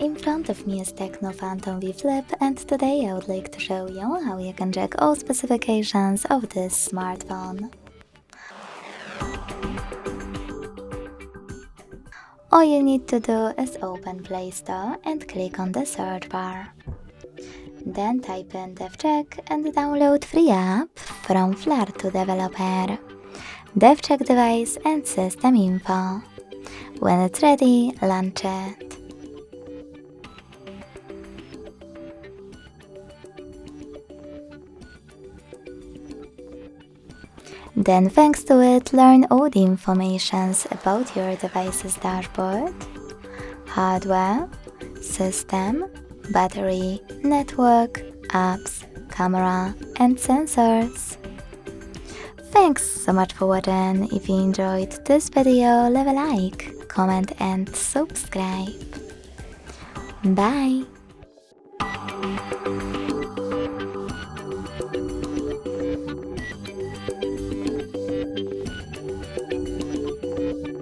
In front of me is TECNO Phantom V Flip, and today I would like to show you how you can check all specifications of this smartphone. All you need to do is open Play Store and click on the search bar. Then type in DevCheck and download free app from Flare to Developer, DevCheck device and system info. When it's ready, launch it. Then thanks to it, learn all the informations about your device's dashboard, hardware, system, battery, network, apps, camera, and sensors. Thanks so much for watching. If you enjoyed this video, leave a like, comment and subscribe. Bye!